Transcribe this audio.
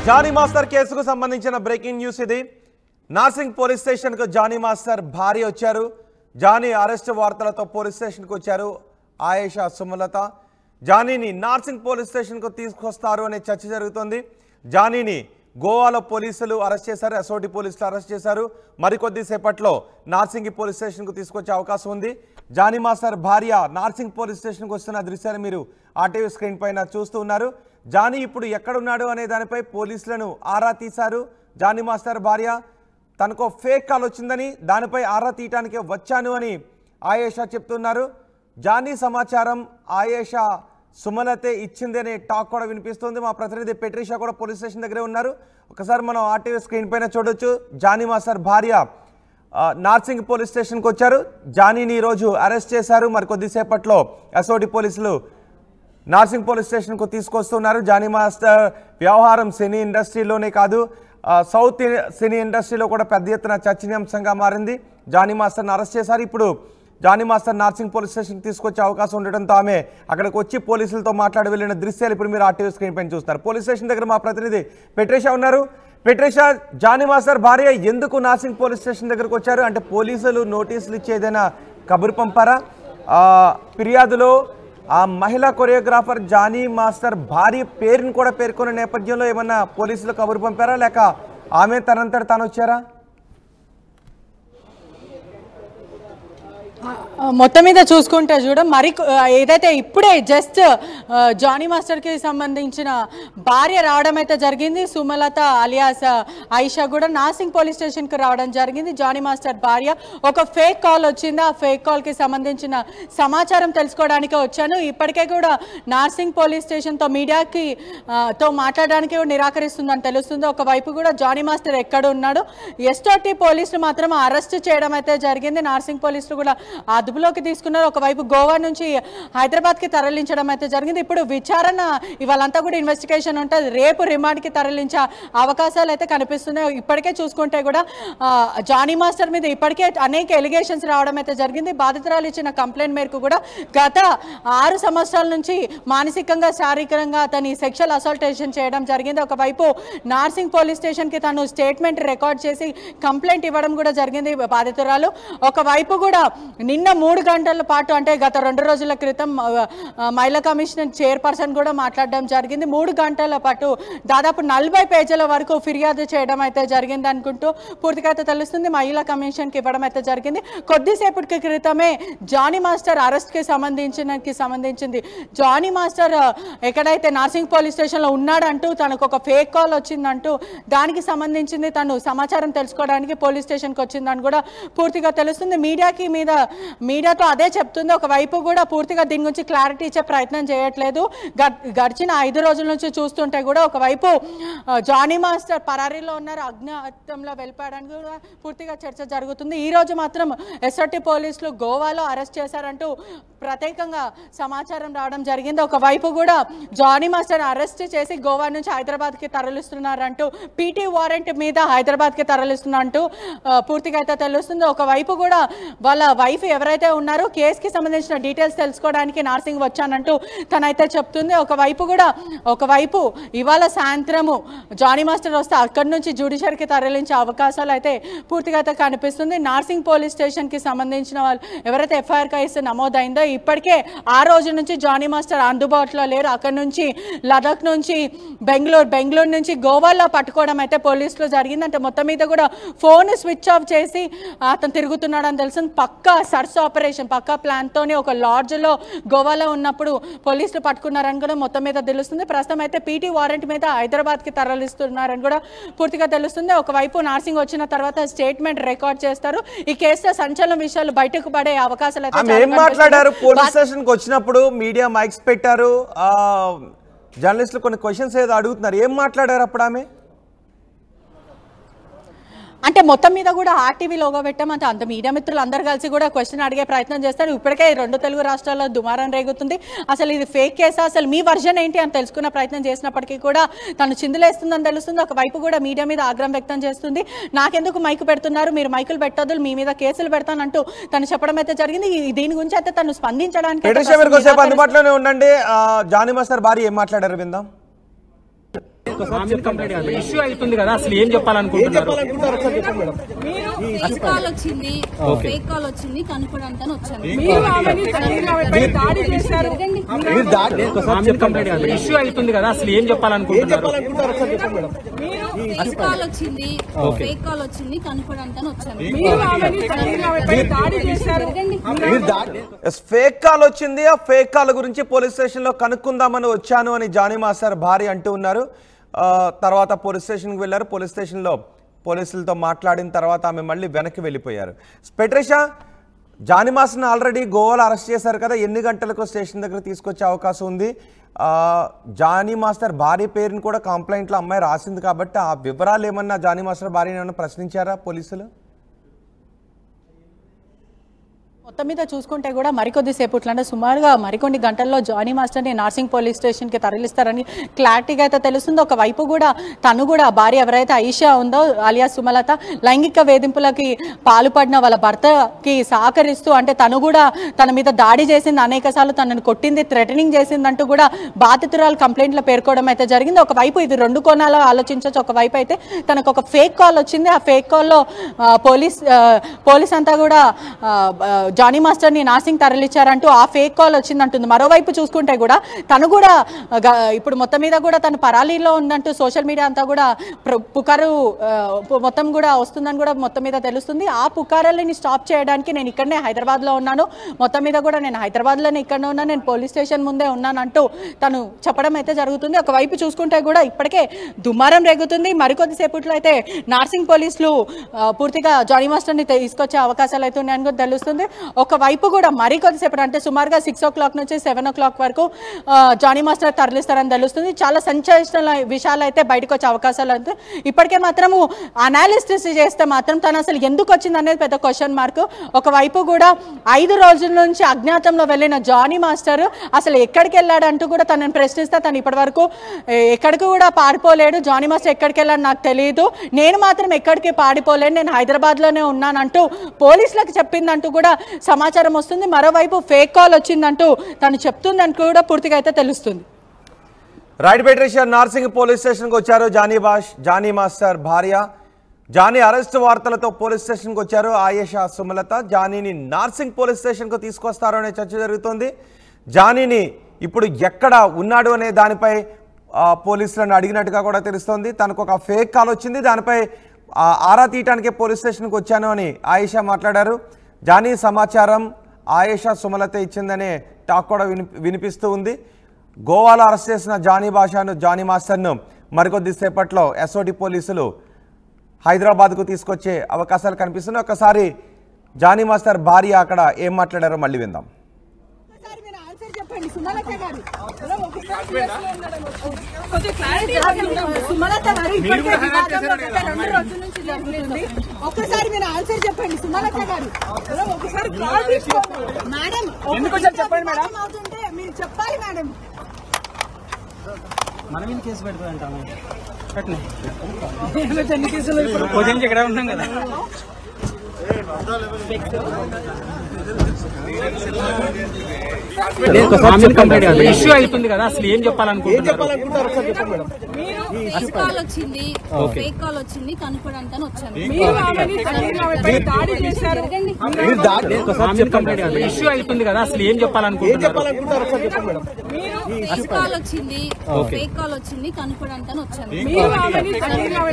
Johnny master కేసుకు సంబంధించిన breaking news ఇది. నార్సింగ్ పోలీస్ స్టేషన్కు జానీ మాస్టర్ భార్య వచ్చారు. జానీ అరెస్ట్ వార్తలతో పోలీస్ స్టేషన్కు వచ్చారు ఆయేషా సుమలత. జానీని నార్సింగ్ పోలీస్ స్టేషన్కు తీసుకొస్తారు అనే చర్చ జరుగుతోంది. జానీని గోవాలో పోలీసులు అరెస్ట్ చేశారు, ఎస్ఓటి పోలీసులు అరెస్ట్ చేశారు. మరికొద్ది సేపట్లో నార్సింగ్ పోలీస్ స్టేషన్కు తీసుకొచ్చే అవకాశం ఉంది. జానీ మాస్టర్ భార్య నార్సింగ్ పోలీస్ స్టేషన్కు వస్తున్న దృశ్యాలు మీరు ఆర్టీవీ స్క్రీన్ పైన చూస్తూ ఉన్నారు. జానీ ఇప్పుడు ఎక్కడున్నాడు అనే దానిపై పోలీసులను ఆరా తీశారు. జానీ మాస్టర్ భార్య తనకు ఫేక్ కాల్ వచ్చిందని దానిపై ఆరా తీయటానికి వచ్చాను అని ఆయేషా చెప్తున్నారు. జానీ సమాచారం ఆయేషా సుమలతే ఇచ్చింది అనే టాక్ కూడా వినిపిస్తుంది. మా ప్రతినిధి పెట్రిషా కూడా పోలీస్ స్టేషన్ దగ్గరే ఉన్నారు. ఒకసారి మనం ఆర్టీవీ స్క్రీన్ పైన చూడొచ్చు. జానీ మాస్టర్ భార్య నార్సింగ్ పోలీస్ స్టేషన్కి వచ్చారు. జానీని ఈరోజు అరెస్ట్ చేశారు. మరి కొద్దిసేపట్లో ఎస్ఓటి పోలీసులు నార్సింగ్ పోలీస్ స్టేషన్కు తీసుకొస్తున్నారు. జానీ మాస్టర్ వ్యవహారం సినీ ఇండస్ట్రీలోనే కాదు, సౌత్ సినీ ఇండస్ట్రీలో కూడా పెద్ద ఎత్తున చర్చనీయాంశంగా మారింది. జానీ మాస్టర్ని అరెస్ట్ చేశారు. ఇప్పుడు జానీ మాస్టర్ నార్సింగ్ పోలీస్ స్టేషన్కి తీసుకొచ్చే అవకాశం ఉండడంతో ఆమె అక్కడికి వచ్చి పోలీసులతో మాట్లాడి వెళ్ళిన దృశ్యాలు ఇప్పుడు మీరు ఆర్టీవీ స్క్రీన్ పైన చూస్తారు. పోలీస్ స్టేషన్ దగ్గర మా ప్రతినిధి పెట్రిషా ఉన్నారు. పెట్రిషా, జానీ మాస్టర్ భార్య ఎందుకు నార్సింగ్ పోలీస్ స్టేషన్ దగ్గరకు వచ్చారు? అంటే పోలీసులు నోటీసులు ఇచ్చి ఏదైనా కబురు పంపారా? ఫిర్యాదులో ఆ మహిళా కొరియోగ్రాఫర్ జానీ మాస్టర్ భార్య పేరును కూడా పేర్కొన్న నేపథ్యంలో ఏమన్నా పోలీసులు కబురు పంపారా, లేక ఆమె తనంతట తాను వచ్చారా? మొత్తం మీద చూసుకుంటే మరి ఏదైతే ఇప్పుడే జస్ట్ జానీ మాస్టర్కి సంబంధించిన భార్య రావడం అయితే జరిగింది. సుమలత అలియాస్ ఆయిషా కూడా నార్సింగ్ పోలీస్ స్టేషన్కి రావడం జరిగింది. జానీ మాస్టర్ భార్య ఒక ఫేక్ కాల్ వచ్చింది, ఆ ఫేక్ కాల్కి సంబంధించిన సమాచారం తెలుసుకోవడానికి వచ్చాను. ఇప్పటికే కూడా నార్సింగ్ పోలీస్ స్టేషన్తో మీడియాకి తో మాట్లాడడానికి నిరాకరిస్తుందని తెలుస్తుంది. ఒకవైపు కూడా జానీ మాస్టర్ ఎక్కడ ఉన్నాడు, ఎస్ఓటి పోలీసులు మాత్రం అరెస్ట్ చేయడం అయితే జరిగింది. నార్సింగ్ పోలీసులు కూడా అదుపులోకి తీసుకున్నారు. ఒకవైపు గోవా నుంచి హైదరాబాద్కి తరలించడం అయితే జరిగింది. ఇప్పుడు విచారణ ఇవాళంతా కూడా ఇన్వెస్టిగేషన్ ఉంటుంది. రేపు రిమాండ్కి తరలించే అవకాశాలు అయితే కనిపిస్తున్నాయి. ఇప్పటికే చూసుకుంటే కూడా జానీ మాస్టర్ మీద ఇప్పటికే అనేక ఎలిగేషన్స్ రావడం అయితే జరిగింది. బాధితురాలు ఇచ్చిన కంప్లైంట్ మేరకు కూడా గత 6 సంవత్సరాల నుంచి మానసికంగా శారీరకంగా అతని సెక్షువల్ అసాల్టేషన్ చేయడం జరిగింది. ఒకవైపు నార్సింగ్ పోలీస్ స్టేషన్కి తను స్టేట్మెంట్ రికార్డ్ చేసి కంప్లైంట్ ఇవ్వడం కూడా జరిగింది బాధితురాలు. ఒకవైపు కూడా నిన్న 3 గంటల పాటు అంటే గత 2 రోజుల క్రితం మహిళా కమిషన్ చైర్పర్సన్ కూడా మాట్లాడడం జరిగింది. 3 గంటల పాటు దాదాపు 40 పేజీల వరకు ఫిర్యాదు చేయడం అయితే జరిగింది అనుకుంటూ పూర్తిగా అయితే తెలుస్తుంది. మహిళా కమిషన్కి ఇవ్వడం అయితే జరిగింది. కొద్దిసేపటి క్రితమే జానీ మాస్టర్ అరెస్ట్కి సంబంధించింది జానీ మాస్టర్ ఎక్కడైతే నార్సింగ్ పోలీస్ స్టేషన్లో ఉన్నాడంటూ తనకు ఒక ఫేక్ కాల్ వచ్చిందంటూ దానికి సంబంధించింది తను సమాచారం తెలుసుకోవడానికి పోలీస్ స్టేషన్కి వచ్చిందని కూడా పూర్తిగా తెలుస్తుంది. మీడియాతో అదే చెప్తుంది. ఒకవైపు కూడా పూర్తిగా దీని గురించి క్లారిటీ ఇచ్చే ప్రయత్నం చేయట్లేదు. గడిచిన 5 రోజుల నుంచి చూస్తుంటే కూడా ఒకవైపు జానీ మాస్టర్ పరారీలో ఉన్నారు, అజ్ఞాతంలో వెళ్ళిపోయాడని కూడా పూర్తిగా చర్చ జరుగుతుంది. ఈ రోజు మాత్రం ఎస్ఓటి పోలీసులు గోవాలో అరెస్ట్ చేశారంటూ ప్రత్యేకంగా సమాచారం రావడం జరిగింది. ఒకవైపు కూడా జానీ మాస్టర్ అరెస్ట్ చేసి గోవా నుంచి హైదరాబాద్కి తరలిస్తున్నారంటూ పీటీ వారెంట్ మీద హైదరాబాద్కి తరలిస్తున్నట్టు పూర్తిగా అయితే తెలుస్తుంది. ఒకవైపు కూడా వాళ్ళ వైఫ్ ఎవరైతే ఉన్నారో కేసుకి సంబంధించిన డీటెయిల్స్ తెలుసుకోవడానికి నార్సింగ్ వచ్చానంటూ తనైతే చెప్తుంది. ఒకవైపు ఇవాళ సాయంత్రము జానీ మాస్టర్ వస్తే అక్కడి నుంచి జ్యుడిషియరీకి తరలించే అవకాశాలు అయితే పూర్తిగా అయితే కనిపిస్తుంది. నార్సింగ్ పోలీస్ స్టేషన్కి సంబంధించిన వాళ్ళు ఎవరైతే ఎఫ్ఐఆర్ కేసు నమోదైందో ఇప్పటికే ఆ రోజు నుంచి జానీ మాస్టర్ అందుబాటులో లేరు. అక్కడి నుంచి లదాఖ్ నుంచి బెంగళూరు నుంచి గోవాలో పట్టుకోవడం అయితే పోలీసులు జరిగింది. అంటే మొత్తం మీద కూడా ఫోన్ స్విచ్ ఆఫ్ చేసి అతను తిరుగుతున్నాడని తెలుస్తుంది. పక్కా సర్చ్ ఆపరేషన్, పక్కా ప్లాన్తోనే ఒక లాడ్జ్లో గోవాలో ఉన్నప్పుడు పోలీసులు పట్టుకున్నారని కూడా మొత్తం మీద తెలుస్తుంది. ప్రస్తుతం అయితే పీటీ వారెంట్ మీద హైదరాబాద్కి తరలిస్తున్నారని కూడా పూర్తిగా తెలుస్తుంది. ఒకవైపు నార్సింగ్ వచ్చిన తర్వాత స్టేట్మెంట్ రికార్డ్ చేస్తారు. ఈ కేసులో సంచలన విషయాలు బయటకు పడే అవకాశాలు అయితే మాట్లాడారు. పోలీస్ స్టేషన్కి వచ్చినప్పుడు మీడియా మైక్స్ పెట్టారు, జర్నలిస్టులు కొన్ని క్వశ్చన్స్ ఏదో అడుగుతున్నారు. ఏం మాట్లాడారు అప్పుడు ఆమె? అంటే మొత్తం మీద కూడా ఆర్టీవీ లోగో పెట్టామంటే అంత మీడియా మిత్రులు అందరూ కలిసి కూడా క్వశ్చన్ అడిగే ప్రయత్నం చేస్తారు. ఇప్పటికే 2 తెలుగు రాష్ట్రాల్లో దుమారం రేగుతుంది. అసలు ఇది ఫేక్ కేసా, అసలు మీ వర్జన్ ఏంటి అని తెలుసుకున్న ప్రయత్నం చేసినప్పటికీ కూడా తను చిందులేస్తుందని తెలుస్తుంది. ఒకవైపు కూడా మీడియా మీద ఆగ్రహం వ్యక్తం చేస్తుంది. నాకెందుకు మైకు పెడుతున్నారు, మీరు మైకులు పెట్టొద్దు, మీ మీద కేసులు పెడతానంటూ తను చెప్పడం అయితే జరిగింది. దీని గురించి అయితే తను స్పందించడానికి అందుబాటులోనే ఉండండి. జానీ మాస్టర్ భార్య ఏం మాట్లాడారు విందాం. ఇష్యూ అవుతుంది కదా, అసలు ఏం చెప్పాలనుకుంటున్నారు? కాల్ వచ్చింది, ఫేక్ కాల్ వచ్చింది కనుక్కోవడానికి వచ్చాను. ఇష్యూ అవుతుంది కదా, అసలు ఏం చెప్పాలనుకుంటున్నారు? కాల్ వచ్చింది, ఫేక్ కాల్ వచ్చింది కనుక్కోవడానికి వచ్చాను. ఫేక్ కాల్ వచ్చింది, ఆ ఫేక్ కాల్ గురించి పోలీస్ స్టేషన్ లో కనుక్కుందామని వచ్చాను అని జానీ మాస్టర్ భార్య అంటూ ఉన్నారు. తర్వాత పోలీస్ స్టేషన్కి వెళ్ళారు. పోలీస్ స్టేషన్లో పోలీసులతో మాట్లాడిన తర్వాత ఆమె మళ్ళీ వెనక్కి వెళ్ళిపోయారు. పెట్రిషా, జానీ మాస్టర్ని ఆల్రెడీ గోవాలో అరెస్ట్ చేశారు కదా, ఎన్ని గంటలకు స్టేషన్ దగ్గర తీసుకొచ్చే అవకాశం ఉంది? జానీ మాస్టర్ భార్య పేరుని కూడా కంప్లైంట్లో అమ్మాయి రాసింది కాబట్టి ఆ వివరాలు ఏమన్నా జానీ మాస్టర్ భార్యని ఏమన్నా ప్రశ్నించారా పోలీసులు? మొత్తం మీద చూసుకుంటే కూడా మరికొద్ది సేపట్లో అంటే సుమారుగా మరికొన్ని గంటల్లో జానీ మాస్టర్ని నార్సింగ్ పోలీస్ స్టేషన్కి తరలిస్తారని క్లారిటీగా అయితే తెలుస్తుంది. ఒకవైపు కూడా తను కూడా భార్య ఎవరైతే ఐషా ఉందో అలియా సుమలత లైంగిక వేధింపులకి పాల్పడిన వాళ్ళ భర్తకి సహకరిస్తూ అంటే తను కూడా తన మీద దాడి చేసింది, అనేక సార్లు తనను కొట్టింది, థ్రెటనింగ్ చేసిందంటూ కూడా బాధితురాలు కంప్లైంట్లో పేర్కోవడం అయితే జరిగింది. ఒకవైపు ఇది రెండు కోణాలు ఆలోచించవచ్చు. ఒకవైపు అయితే తనకు ఒక ఫేక్ కాల్ వచ్చింది. ఆ ఫేక్ కాల్లో పోలీస్ అంతా కూడా జానీ మాస్టర్ని నార్సింగ్ తరలించారంటూ ఆ ఫేక్ కాల్ వచ్చిందంటుంది. మరోవైపు చూసుకుంటే కూడా తను కూడా ఇప్పుడు మొత్తం మీద కూడా తను పరాలీలో ఉందంటూ సోషల్ మీడియా అంతా కూడా పుకారు మొత్తం కూడా వస్తుందని కూడా మొత్తం మీద తెలుస్తుంది. ఆ పుకారాలని స్టాప్ చేయడానికి నేను ఇక్కడనే హైదరాబాద్లో ఉన్నాను, మొత్తం మీద కూడా నేను హైదరాబాద్లోనే ఇక్కడనే ఉన్నాను, నేను పోలీస్ స్టేషన్ ముందే ఉన్నానంటూ తను చెప్పడం అయితే జరుగుతుంది. ఒకవైపు చూసుకుంటే కూడా ఇప్పటికే దుమారం రేగుతుంది. మరికొద్దిసేపట్లో అయితే నార్సింగ్ పోలీసులు పూర్తిగా జానీ మాస్టర్ని తీసుకొచ్చే అవకాశాలు అయితే ఉన్నాయని కూడా తెలుస్తుంది. ఒకవైపు కూడా మరికొద్దిసేపటి అంటే సుమారుగా 6 o'clock నుంచి 7 o'clock వరకు జానీ మాస్టర్ తరలిస్తారని తెలుస్తుంది. చాలా సంచలన విషయాలు అయితే బయటకు వచ్చే అవకాశాలు అయితే ఇప్పటికే మాత్రము అనాలిసిస్ చేస్తే మాత్రం తను అసలు ఎందుకు వచ్చింది అనేది పెద్ద క్వశ్చన్ మార్క్. ఒకవైపు కూడా 5 రోజుల నుంచి అజ్ఞాతంలో వెళ్ళిన జానీ మాస్టర్ అసలు ఎక్కడికి వెళ్ళాడంటూ కూడా తనని ప్రశ్నిస్తే తను ఇప్పటి వరకు ఎక్కడికి కూడా పారిపోలేడు, జానీ మాస్టర్ ఎక్కడికి వెళ్ళాడు నాకు తెలియదు, నేను మాత్రం ఎక్కడికి పారిపోలేను, నేను హైదరాబాద్లోనే ఉన్నానంటూ పోలీసులకు చెప్పిందంటూ కూడా సమాచారం వస్తుంది. మరోవైపు ఫేక్ కాల్ వచ్చిందంటూ తను చెప్తుందని కూడా పూర్తిగా అయితే తెలుస్తుంది. రైట్ పెట్రిషా, నార్సింగ్ పోలీస్ స్టేషన్కి వచ్చారు జానీ మాస్టర్ భార్య. జానీ అరెస్ట్ వార్తలతో పోలీస్ స్టేషన్కి వచ్చారు ఆయేషా సుమలత. జానీని నార్సింగ్ పోలీస్ స్టేషన్కు తీసుకొస్తారు అనే చర్చ జరుగుతోంది. జానీని ఇప్పుడు ఎక్కడ ఉన్నాడు అనే దానిపై పోలీసులను అడిగినట్టుగా కూడా తెలుస్తోంది. తనకు ఒక ఫేక్ కాల్ వచ్చింది, దానిపై ఆరా తీయటానికే పోలీస్ స్టేషన్కి వచ్చాను అని ఆయేషా మాట్లాడారు. జానీ సమాచారం ఆయేషా సుమలత ఇచ్చిందనే టాక్ కూడా వినిపిస్తూ ఉంది. గోవాలో అరెస్ట్ చేసిన జానీ మాస్టర్ను మరికొద్ది సేపట్లో ఎస్ఓటి పోలీసులు హైదరాబాద్కు తీసుకొచ్చే అవకాశాలు కనిపిస్తున్నాయి. ఒకసారి జానీ మాస్టర్ భార్య అక్కడ ఏం మాట్లాడారో మళ్ళీ విందాం. ఒక్కసారి మీరు ఆన్సర్ చెప్పండి సుమలత గారు, ఒకసారి మేడం చెప్పండి మేడం అవుతుంటే మీరు చెప్పాలి మేడం. మనం ఏం కేసు పెడతామంటాము ఎన్ని కేసులు ఇక్కడ ఉన్నాం కదా. ఇష్యూ అవుతుంది కదా, అసలు ఏం చెప్పాలనుకుంటున్నారు? కాల్ వచ్చింది, ఫేక్ కాల్ వచ్చింది కనుక్కోవడానికి వచ్చాను. ఇష్యూ అవుతుంది కదా, అసలు ఏం చెప్పాలనుకుంటున్నారు? కాల్ వచ్చింది, ఫేక్ కాల్ వచ్చింది కనుక్కోవడానికి వచ్చాను.